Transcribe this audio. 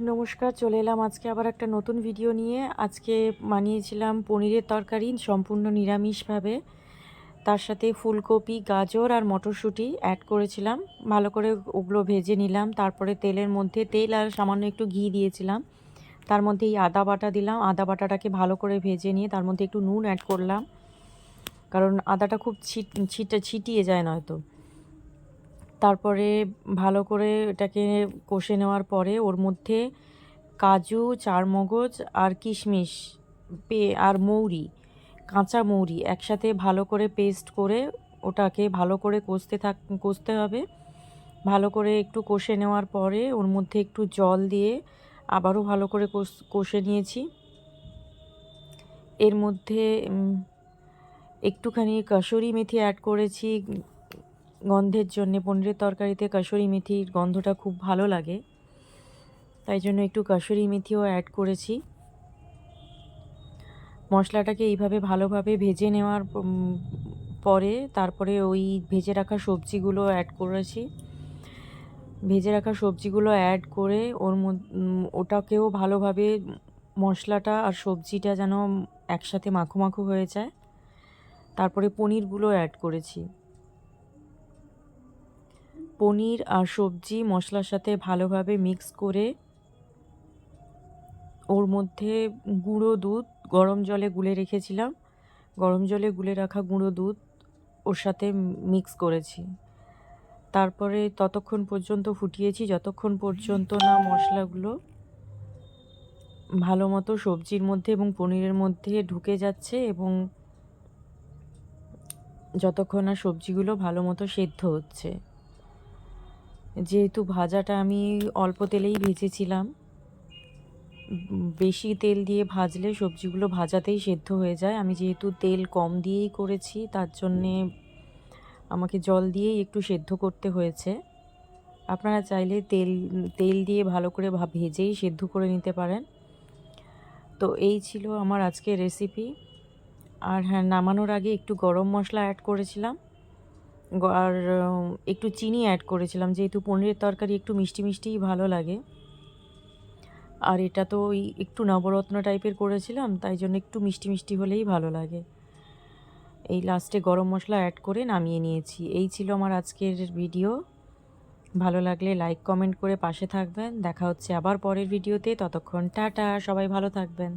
নমস্কার, চলে এলাম আজকে আবার একটা নতুন ভিডিও নিয়ে। আজকে বানিয়েছিলাম পনিরের তরকারি সম্পূর্ণ নিরামিষভাবে। তার সাথে ফুলকপি, গাজর আর মটরশুঁটি অ্যাড করেছিলাম। ভালো করে ওগুলো ভেজে নিলাম। তারপরে তেলের মধ্যে তেল আর সামান্য একটু ঘি দিয়েছিলাম। তার মধ্যে এই আদা বাটা দিলাম। আদা বাটাটাকে ভালো করে ভেজে নিয়ে তার মধ্যে একটু নুন অ্যাড করলাম, কারণ আদাটা খুব ছিটিয়ে যায় নয়তো। তারপরে ভালো করে এটাকে কষে নেওয়ার পরে ওর মধ্যে কাজু, চারমগজ আর কিশমিশ আর মৌরি, কাঁচা মৌরি একসাথে ভালো করে পেস্ট করে ওটাকে ভালো করে কষতে হবে। ভালো করে একটু কষে নেওয়ার পরে ওর মধ্যে একটু জল দিয়ে আবারও ভালো করে কষে নিয়েছি। এর মধ্যে একটুখানি কসুরি মেথি অ্যাড করেছি গন্ধের জন্যে। পনিরের তরকারিতে কসুরি মেথির গন্ধটা খুব ভালো লাগে, তাই জন্য একটু কসুরি মেথিও অ্যাড করেছি। মশলাটাকে এইভাবে ভালোভাবে ভেজে নেওয়ার পরে তারপরে ওই ভেজে রাখা সবজিগুলো অ্যাড করেছি। ভেজে রাখা সবজিগুলো অ্যাড করে ওটাকেও ভালোভাবে মশলাটা আর সবজিটা যেন একসাথে মাখো মাখো হয়ে যায়। তারপরে পনিরগুলো অ্যাড করেছি। পনির আর সবজি মশলার সাথে ভালোভাবে মিক্স করে ওর মধ্যে গুঁড়ো দুধ গরম জলে গুলে রেখেছিলাম, গরম জলে গুলে রাখা গুঁড়ো দুধ ওর সাথে মিক্স করেছি। তারপরে ততক্ষণ পর্যন্ত ফুটিয়েছি যতক্ষণ পর্যন্ত না মশলাগুলো ভালো মতো সবজির মধ্যে এবং পনিরের মধ্যে ঢুকে যাচ্ছে, এবং যতক্ষণ না সবজিগুলো ভালো মতো সেদ্ধ হচ্ছে। যেহেতু ভাজাটা আমি অল্প তেলেই ভেজেছিলাম, বেশি তেল দিয়ে ভাজলে সবজিগুলো ভাজাতেই সেদ্ধ হয়ে যায়। আমি যেহেতু তেল কম দিয়েই করেছি, তার জন্যে আমাকে জল দিয়েই একটু সেদ্ধ করতে হয়েছে। আপনারা চাইলে তেল দিয়ে ভালো করে ভেজেই সেদ্ধ করে নিতে পারেন। তো এই ছিল আমার আজকের রেসিপি। আর হ্যাঁ, নামানোর আগে একটু গরম মশলা অ্যাড করেছিলাম, আর একটু চিনি অ্যাড করেছিলাম, যেহেতু পনিরের তরকারি একটু মিষ্টি মিষ্টিই ভালো লাগে। আর এটা তো ওই একটু নবরত্ন টাইপের করেছিলাম, তাই জন্য একটু মিষ্টি মিষ্টি হলেই ভালো লাগে। এই লাস্টে গরম মশলা অ্যাড করে নামিয়ে নিয়েছি। এই ছিল আমার আজকের ভিডিও। ভালো লাগলে লাইক কমেন্ট করে পাশে থাকবেন। দেখা হচ্ছে আবার পরের ভিডিওতে। ততক্ষণ টাটা, সবাই ভালো থাকবেন।